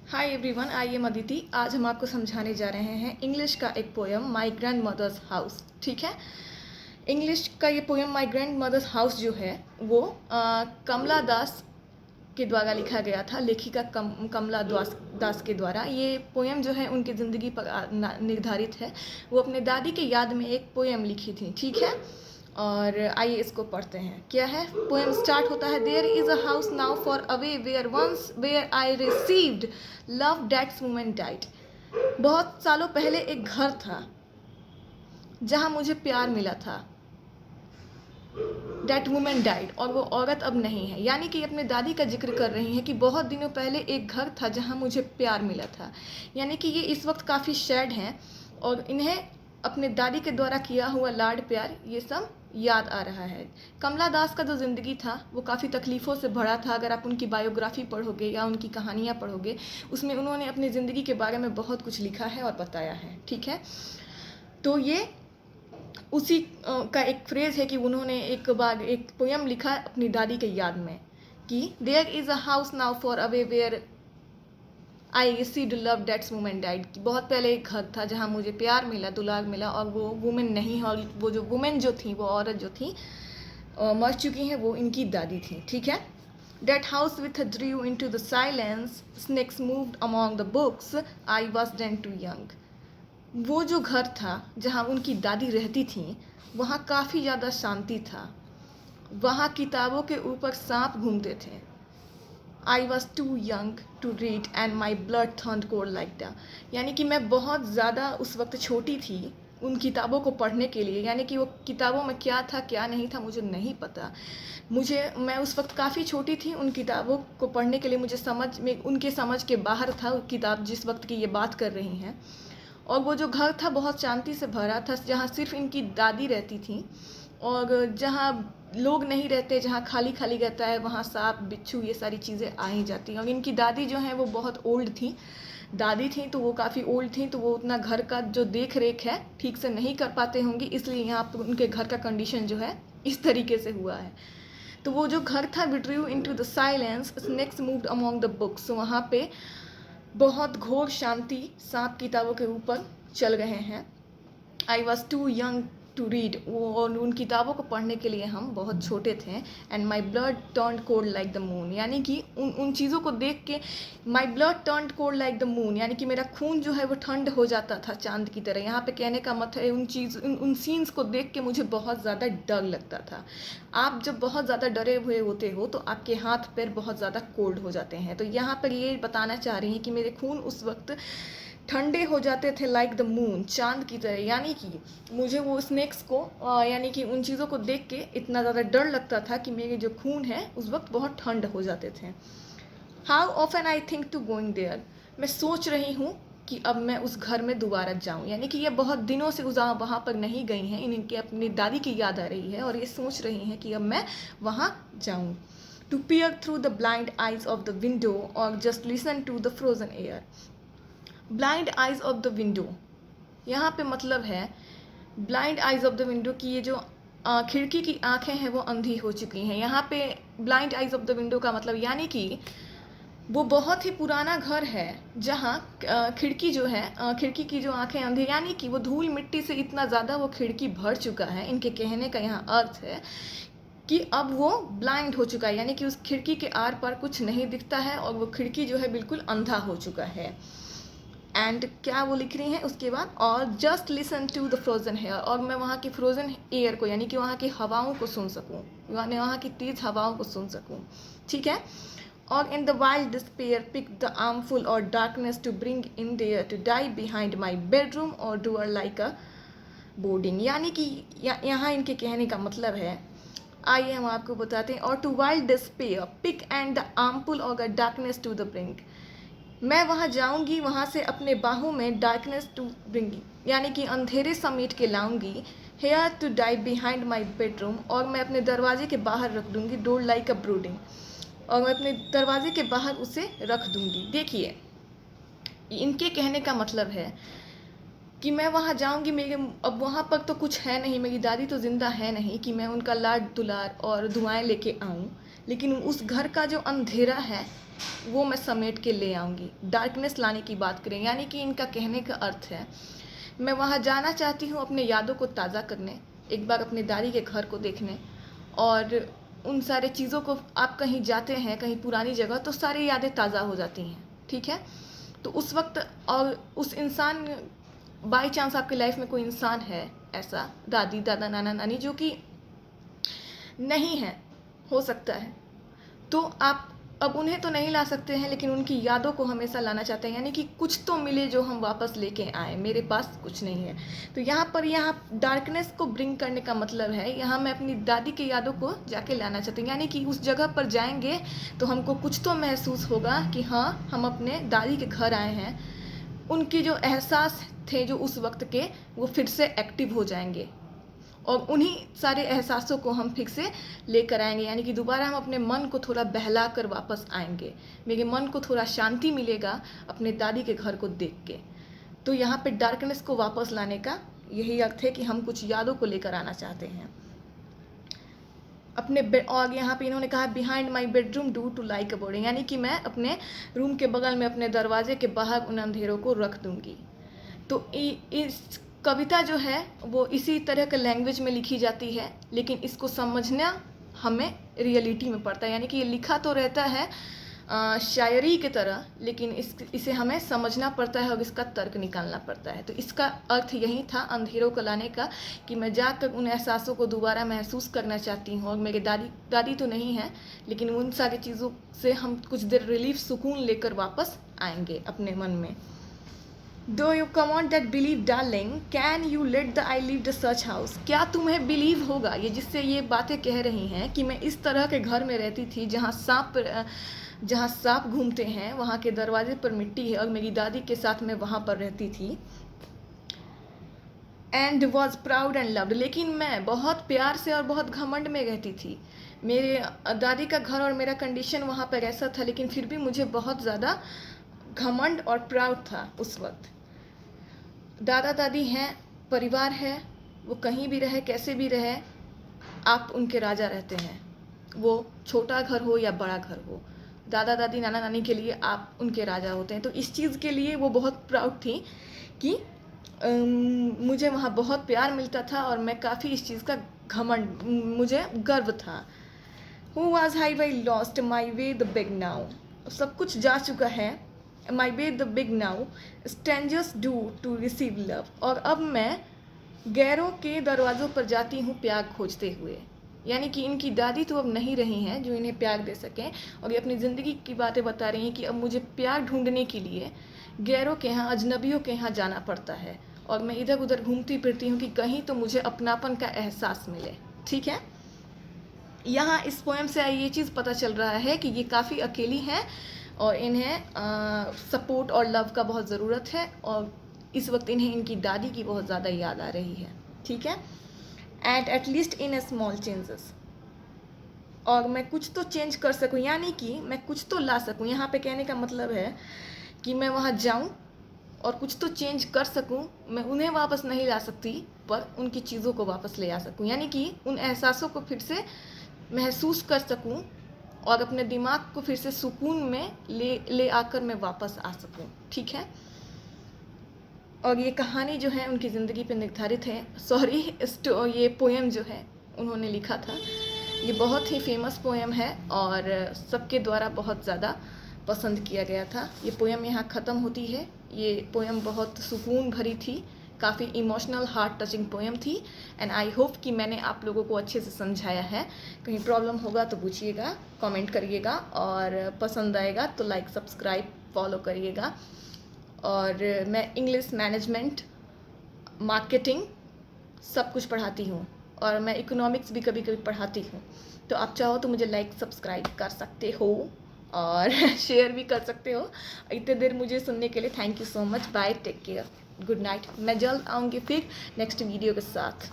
Hi everyone, I am Aditi. आज हम आपको समझाने जा रहे हैं इंग्लिश का एक poem my grandmother's house. ठीक है। इंग्लिश का ये poem my grandmother's house जो है वो कमला दास के द्वारा लिखा गया था। लेखिका कमला दास के द्वारा ये पोएम जो है उनकी ज़िंदगी पर निर्धारित है। वो अपने दादी के याद में एक पोएम लिखी थी। ठीक है। और आइए इसको पढ़ते हैं। क्या है? पोएम स्टार्ट होता है, there is a house now far away where I received love that's woman died. बहुत सालों पहले एक घर था जहाँ मुझे प्यार मिला था। डैट वुमेन डाइड, और वो औरत अब नहीं है। यानी कि अपने दादी का जिक्र कर रही हैं कि बहुत दिनों पहले एक घर था जहाँ मुझे प्यार मिला था। यानी कि ये इस वक्त काफ़ी सैड हैं और इन्हें अपने दादी के द्वारा किया हुआ लाड प्यार ये सब याद आ रहा है। कमला दास का जो ज़िंदगी था वो काफ़ी तकलीफ़ों से भरा था। अगर आप उनकी बायोग्राफी पढ़ोगे या उनकी कहानियाँ पढ़ोगे उसमें उन्होंने अपनी ज़िंदगी के बारे में बहुत कुछ लिखा है और बताया है। ठीक है। तो ये उसी का एक फ्रेज़ है कि उन्होंने एक बार एक पोएम लिखा अपनी दादी के याद में कि there is a house now far away where I received love that's woman died. बहुत पहले एक घर था जहाँ मुझे प्यार मिला, दुलार मिला, और वो वुमेन नहीं है। और वो जो वुमेन जो थी, वो औरत जो थी मर चुकी हैं, वो इनकी दादी थी। ठीक है। That house with drew into the silence, snakes moved among the books, I was then too young. वो जो घर था जहाँ उनकी दादी रहती थी वहाँ काफ़ी ज़्यादा शांति था। वहाँ किताबों के ऊपर सांप घूमते थे। I was too young to read and my blood turned cold like that. यानी कि मैं बहुत ज़्यादा उस वक्त छोटी थी उन किताबों को पढ़ने के लिए। यानी कि वो किताबों में क्या था क्या नहीं था मुझे नहीं पता। मैं उस वक्त काफ़ी छोटी थी उन किताबों को पढ़ने के लिए। मुझे समझ में उनके समझ के बाहर था वो किताब जिस वक्त की ये बात कर रही हैं। और वो जो घर था बहुत शांति से भरा था जहाँ सिर्फ इनकी दादी रहती थी। और जहाँ लोग नहीं रहते, जहाँ खाली खाली रहता है, वहाँ सांप बिच्छू ये सारी चीज़ें आ ही जाती हैं। और इनकी दादी जो हैं वो बहुत ओल्ड थी। दादी थी तो वो काफ़ी ओल्ड थी, तो वो उतना घर का जो देख रेख है ठीक से नहीं कर पाते होंगे, इसलिए यहाँ पर उनके घर का कंडीशन जो है इस तरीके से हुआ है। तो वो जो घर था, withdrew into the silence, snakes moved among the books. वहाँ पे बहुत घोर शांति, सांप किताबों के ऊपर चल रहे हैं। I was too young to read, वो और उन किताबों को पढ़ने के लिए हम बहुत छोटे थे। And my blood turned cold like the moon, यानी कि उन चीज़ों को देख के my blood turned cold like the moon, यानी कि मेरा खून जो है वो ठंड हो जाता था चांद की तरह। यहाँ पे कहने का मतलब है उन सीन्स को देख के मुझे बहुत ज़्यादा डर लगता था। आप जब बहुत ज़्यादा डरे हुए होते हो तो आपके हाथ पैर बहुत ज़्यादा कोल्ड हो जाते हैं। तो यहाँ पर ये बताना चाह रही हैं कि मेरे खून उस वक्त ठंडे हो जाते थे लाइक द मून, चांद की तरह। यानी कि मुझे वो स्नेक्स को यानी कि उन चीज़ों को देख के इतना ज़्यादा डर लगता था कि मेरे जो खून है उस वक्त बहुत ठंड हो जाते थे। How often I think to going there, मैं सोच रही हूँ कि अब मैं उस घर में दोबारा जाऊँ। यानी कि ये बहुत दिनों से वहाँ पर नहीं गई हैं, इनके अपनी दादी की याद आ रही है और ये सोच रही हैं कि अब मैं वहाँ जाऊँ। To peer through the blind eyes of the window और just listen to the frozen air. Blind eyes of the window, यहाँ पे मतलब है blind eyes of the window की ये जो खिड़की की आंखें हैं वो अंधी हो चुकी हैं। यहाँ पे blind eyes of the window का मतलब यानी कि वो बहुत ही पुराना घर है जहाँ खिड़की जो है खिड़की की जो आंखें अंधी, यानी कि वो धूल मिट्टी से इतना ज़्यादा वो खिड़की भर चुका है। इनके कहने का यहाँ अर्थ है कि अब वो ब्लाइंड हो चुका है, यानी कि उस खिड़की के आर पार कुछ नहीं दिखता है और वो खिड़की जो है बिल्कुल अंधा हो चुका है। एंड क्या वो लिख रही हैं उसके बाद, और just listen to the frozen air, और मैं वहाँ की फ्रोजन एयर को यानी कि वहाँ की हवाओं को सुन सकूँ, यानी वहाँ की तेज़ हवाओं को सुन सकूँ। ठीक है। और in the wild despair pick the armful or darkness to bring in there to die behind my bedroom or door like a boarding. यानी कि यहाँ इनके कहने का मतलब है, आइए हम आपको बताते हैं। और to wild despair pick and the armful or the darkness to the bring, मैं वहाँ जाऊँगी, वहाँ से अपने बाहों में डार्कनेस टू ब्रिंगी, यानी कि अंधेरे समेट के लाऊंगी। Hair to die behind my bedroom, और मैं अपने दरवाजे के बाहर रख दूँगी। डोर लाइक अ ब्रूडिंग, और मैं अपने दरवाजे के बाहर उसे रख दूँगी। देखिए इनके कहने का मतलब है कि मैं वहाँ जाऊँगी, मेरे अब वहाँ पर तो कुछ है नहीं, मेरी दादी तो ज़िंदा है नहीं कि मैं उनका लाड दुलार और दुआएं लेके आऊँ। लेकिन उस घर का जो अंधेरा है वो मैं समेट के ले आऊँगी। डार्कनेस लाने की बात करें, यानी कि इनका कहने का अर्थ है मैं वहाँ जाना चाहती हूँ अपने यादों को ताज़ा करने, एक बार अपने दादी के घर को देखने, और उन सारे चीज़ों को, आप कहीं जाते हैं कहीं पुरानी जगह तो सारी यादें ताज़ा हो जाती हैं, ठीक है। तो उस वक्त, और उस इंसान, बाई चांस आपकी लाइफ में कोई इंसान है ऐसा, दादी दादा नाना नानी जो कि नहीं है, हो सकता है, तो आप अब उन्हें तो नहीं ला सकते हैं लेकिन उनकी यादों को हमेशा लाना चाहते हैं, यानी कि कुछ तो मिले जो हम वापस लेके आए, मेरे पास कुछ नहीं है। तो यहाँ डार्कनेस को ब्रिंग करने का मतलब है, यहाँ मैं अपनी दादी की यादों को जाके लाना चाहती हूँ, यानी कि उस जगह पर जाएंगे तो हमको कुछ तो महसूस होगा कि हाँ हम अपने दादी के घर आए हैं, उनके जो एहसास थे जो उस वक्त के, वो फिर से एक्टिव हो जाएंगे और उन्हीं सारे एहसासों को हम फिर से लेकर आएंगे, यानी कि दोबारा हम अपने मन को थोड़ा बहला कर वापस आएंगे, मेरे मन को थोड़ा शांति मिलेगा अपने दादी के घर को देख के। तो यहाँ पे डार्कनेस को वापस लाने का यही अर्थ है कि हम कुछ यादों को लेकर आना चाहते हैं अपने बेड। और यहाँ पे इन्होंने कहा behind my bedroom door to like a boarding, यानी कि मैं अपने रूम के बगल में अपने दरवाजे के बाहर उन अंधेरों को रख दूँगी। तो इस कविता जो है वो इसी तरह के लैंग्वेज में लिखी जाती है, लेकिन इसको समझना हमें रियलिटी में पड़ता है, यानी कि ये लिखा तो रहता है शायरी की तरह, लेकिन इसे हमें समझना पड़ता है और इसका तर्क निकालना पड़ता है। तो इसका अर्थ यही था अंधेरों को लाने का, कि मैं जाकर उन एहसासों को दोबारा महसूस करना चाहती हूँ, और मेरे दादी तो नहीं है लेकिन उन सारी चीज़ों से हम कुछ देर रिलीफ, सुकून लेकर वापस आएंगे अपने मन में। Do you come on that believe darling, can you let the I leave the such house? क्या तुम्हें बिलीव होगा, ये जिससे ये बातें कह रही हैं कि मैं इस तरह के घर में रहती थी जहाँ सांप घूमते हैं, वहाँ के दरवाजे पर मिट्टी है, और मेरी दादी के साथ मैं वहाँ पर रहती थी। And was proud and loved, लेकिन मैं बहुत प्यार से और बहुत घमंड में रहती थी। मेरे दादी का घर और मेरा कंडीशन वहाँ पर ऐसा था, लेकिन फिर भी मुझे बहुत ज़्यादा घमंड और प्राउड था उस वक्त। दादा दादी हैं, परिवार है, वो कहीं भी रहे कैसे भी रहे, आप उनके राजा रहते हैं, वो छोटा घर हो या बड़ा घर हो, दादा दादी नाना नानी के लिए आप उनके राजा होते हैं। तो इस चीज़ के लिए वो बहुत प्राउड थी कि मुझे वहाँ बहुत प्यार मिलता था और मैं काफ़ी इस चीज़ का घमंड, मुझे गर्व था। Who was I lost my way the big now, सब कुछ जा चुका है, my way the big now, strangers do to receive love, और अब मैं गैरों के दरवाज़ों पर जाती हूँ प्यार खोजते हुए, यानी कि इनकी दादी तो अब नहीं रही हैं जो इन्हें प्यार दे सकें, और ये अपनी ज़िंदगी की बातें बता रही हैं कि अब मुझे प्यार ढूंढने के लिए गैरों के यहाँ, अजनबियों के यहाँ जाना पड़ता है, और मैं इधर उधर घूमती फिरती हूँ कि कहीं तो मुझे अपनापन का एहसास मिले। ठीक है, यहाँ इस पोएम से ये चीज़ पता चल रहा है कि ये काफ़ी अकेली हैं और इन्हें सपोर्ट और लव का बहुत ज़रूरत है, और इस वक्त इन्हें इनकी दादी की बहुत ज़्यादा याद आ रही है। ठीक है, and at least in A small changes, और मैं कुछ तो चेंज कर सकूं, यानी कि मैं कुछ तो ला सकूं। यहाँ पे कहने का मतलब है कि मैं वहाँ जाऊं और कुछ तो चेंज कर सकूं। मैं उन्हें वापस नहीं ला सकती, पर उनकी चीज़ों को वापस ले आ सकूं, यानी कि उन एहसासों को फिर से महसूस कर सकूं और अपने दिमाग को फिर से सुकून में ले आकर मैं वापस आ सकूं। ठीक है, और ये कहानी जो है उनकी ज़िंदगी पे निर्धारित है। सॉरी, ये पोएम जो है उन्होंने लिखा था, ये बहुत ही फेमस पोएम है और सबके द्वारा बहुत ज़्यादा पसंद किया गया था। ये पोएम यहाँ ख़त्म होती है। ये पोएम बहुत सुकून भरी थी, काफ़ी इमोशनल, हार्ट टचिंग पोएम थी, एंड आई होप कि मैंने आप लोगों को अच्छे से समझाया है। कहीं प्रॉब्लम होगा तो पूछिएगा, कमेंट करिएगा, और पसंद आएगा तो लाइक, सब्सक्राइब, फॉलो करिएगा। और मैं इंग्लिश मैनेजमेंट, मार्केटिंग सब कुछ पढ़ाती हूँ, और मैं इकोनॉमिक्स भी कभी कभी पढ़ाती हूँ। तो आप चाहो तो मुझे लाइक, सब्सक्राइब कर सकते हो और शेयर भी कर सकते हो। इतने देर मुझे सुनने के लिए thank you so much. Bye, take care, good night. मैं जल्द आऊँगी फिर नेक्स्ट वीडियो के साथ।